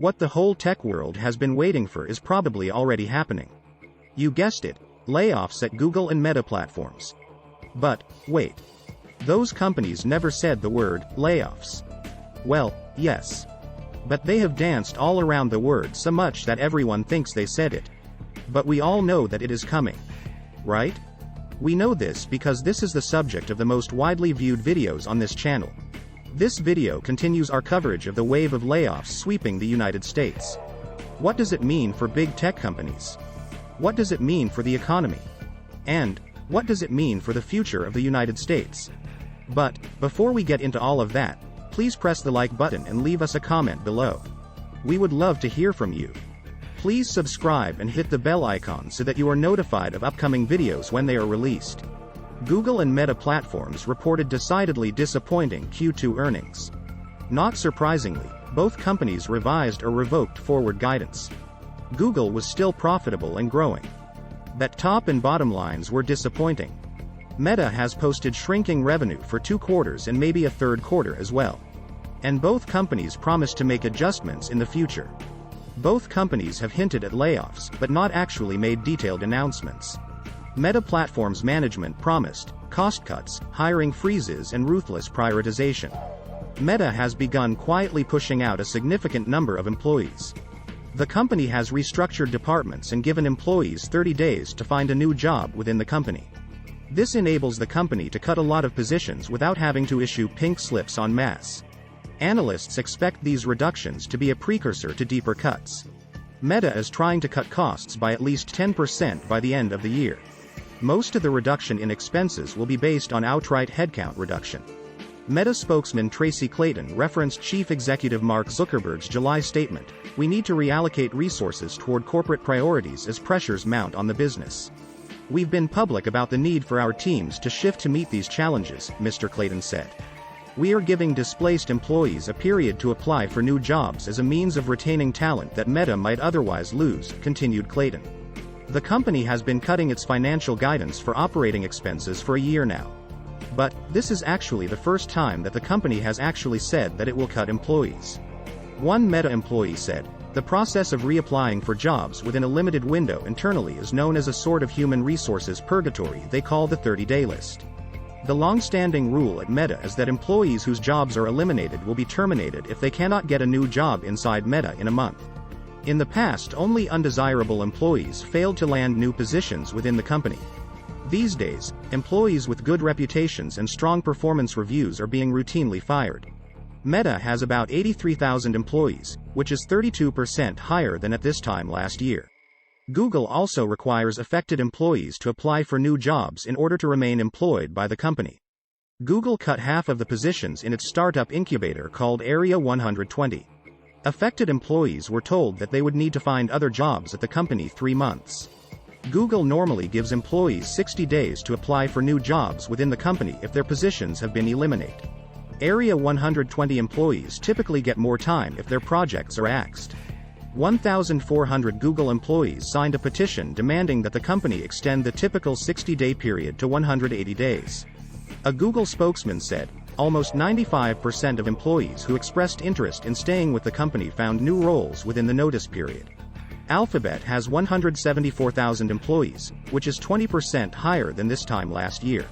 What the whole tech world has been waiting for is probably already happening. You guessed it, layoffs at Google and Meta platforms. But, wait. Those companies never said the word, layoffs. Well, yes. But they have danced all around the word so much that everyone thinks they said it. But we all know that it is coming. Right? We know this because this is the subject of the most widely viewed videos on this channel. This video continues our coverage of the wave of layoffs sweeping the United States. What does it mean for big tech companies? What does it mean for the economy? And, what does it mean for the future of the United States? But, before we get into all of that, please press the like button and leave us a comment below. We would love to hear from you. Please subscribe and hit the bell icon so that you are notified of upcoming videos when they are released. Google and Meta platforms reported decidedly disappointing Q2 earnings. Not surprisingly, both companies revised or revoked forward guidance. Google was still profitable and growing. But top and bottom lines were disappointing. Meta has posted shrinking revenue for 2 quarters and maybe a third quarter as well. And both companies promised to make adjustments in the future. Both companies have hinted at layoffs but not actually made detailed announcements. Meta Platforms management promised cost cuts, hiring freezes and ruthless prioritization. Meta has begun quietly pushing out a significant number of employees. The company has restructured departments and given employees 30 days to find a new job within the company. This enables the company to cut a lot of positions without having to issue pink slips en masse. Analysts expect these reductions to be a precursor to deeper cuts. Meta is trying to cut costs by at least 10% by the end of the year. Most of the reduction in expenses will be based on outright headcount reduction. Meta spokesman Tracy Clayton referenced Chief Executive Mark Zuckerberg's July statement, "We need to reallocate resources toward corporate priorities as pressures mount on the business. We've been public about the need for our teams to shift to meet these challenges," Mr. Clayton said. "We are giving displaced employees a period to apply for new jobs as a means of retaining talent that Meta might otherwise lose," continued Clayton. The company has been cutting its financial guidance for operating expenses for a year now. But, this is actually the first time that the company has actually said that it will cut employees. One Meta employee said, "The process of reapplying for jobs within a limited window internally is known as a sort of human resources purgatory they call the 30-day list. The long-standing rule at Meta is that employees whose jobs are eliminated will be terminated if they cannot get a new job inside Meta in a month. In the past, only undesirable employees failed to land new positions within the company. These days, employees with good reputations and strong performance reviews are being routinely fired." Meta has about 83,000 employees, which is 32% higher than at this time last year. Google also requires affected employees to apply for new jobs in order to remain employed by the company. Google cut half of the positions in its startup incubator called Area 120. Affected employees were told that they would need to find other jobs at the company 3 months. Google normally gives employees 60 days to apply for new jobs within the company if their positions have been eliminated. Area 120 employees typically get more time if their projects are axed. 1,400 Google employees signed a petition demanding that the company extend the typical 60-day period to 180 days. A Google spokesman said, "Almost 95% of employees who expressed interest in staying with the company found new roles within the notice period." Alphabet has 174,000 employees, which is 20% higher than this time last year.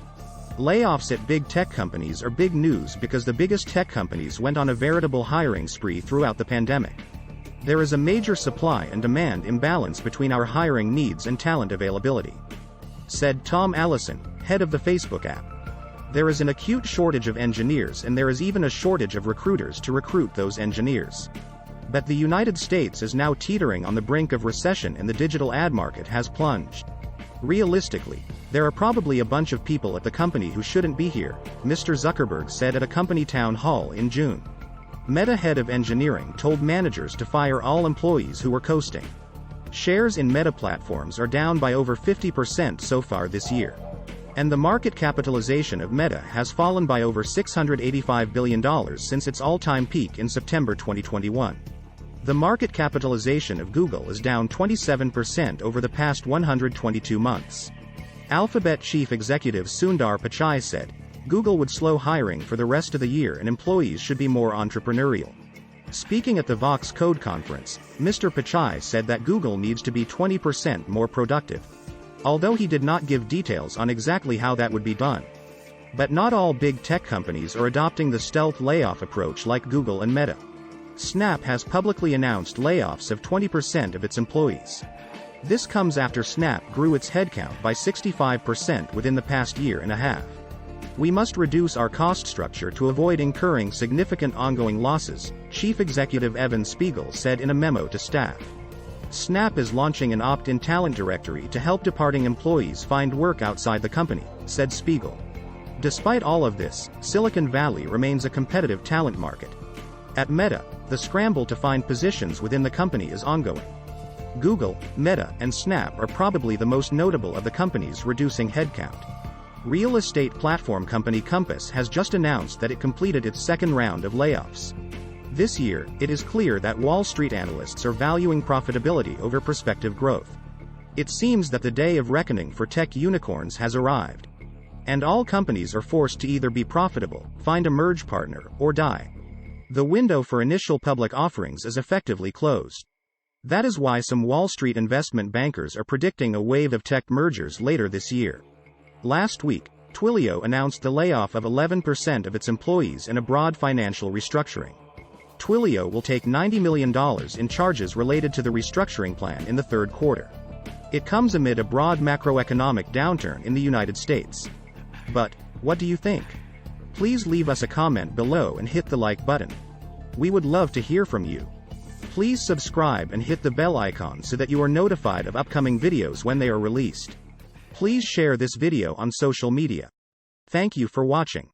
Layoffs at big tech companies are big news because the biggest tech companies went on a veritable hiring spree throughout the pandemic. There is a major supply and demand imbalance between our hiring needs and talent availability, said Tom Allison, head of the Facebook app. There is an acute shortage of engineers and there is even a shortage of recruiters to recruit those engineers. But the United States is now teetering on the brink of recession and the digital ad market has plunged. Realistically, there are probably a bunch of people at the company who shouldn't be here, Mr. Zuckerberg said at a company town hall in June. Meta head of engineering told managers to fire all employees who were coasting. Shares in Meta platforms are down by over 50% so far this year. And the market capitalization of Meta has fallen by over $685 billion since its all-time peak in September 2021. The market capitalization of Google is down 27% over the past 122 months. Alphabet chief executive Sundar Pichai said, "Google would slow hiring for the rest of the year and employees should be more entrepreneurial." Speaking at the Vox Code conference, Mr. Pichai said that Google needs to be 20% more productive. Although he did not give details on exactly how that would be done. But not all big tech companies are adopting the stealth layoff approach like Google and Meta. Snap has publicly announced layoffs of 20% of its employees. This comes after Snap grew its headcount by 65% within the past year and a half. We must reduce our cost structure to avoid incurring significant ongoing losses, Chief Executive Evan Spiegel said in a memo to staff. Snap is launching an opt-in talent directory to help departing employees find work outside the company, said Spiegel. Despite all of this, Silicon Valley remains a competitive talent market. At Meta, the scramble to find positions within the company is ongoing. Google, Meta, and Snap are probably the most notable of the companies reducing headcount. Real estate platform company Compass has just announced that it completed its second round of layoffs. This year, it is clear that Wall Street analysts are valuing profitability over prospective growth. It seems that the day of reckoning for tech unicorns has arrived. And all companies are forced to either be profitable, find a merge partner, or die. The window for initial public offerings is effectively closed. That is why some Wall Street investment bankers are predicting a wave of tech mergers later this year. Last week, Twilio announced the layoff of 11% of its employees in a broad financial restructuring. Twilio will take $90 million in charges related to the restructuring plan in the third quarter. It comes amid a broad macroeconomic downturn in the United States. But, what do you think? Please leave us a comment below and hit the like button. We would love to hear from you. Please subscribe and hit the bell icon so that you are notified of upcoming videos when they are released. Please share this video on social media. Thank you for watching.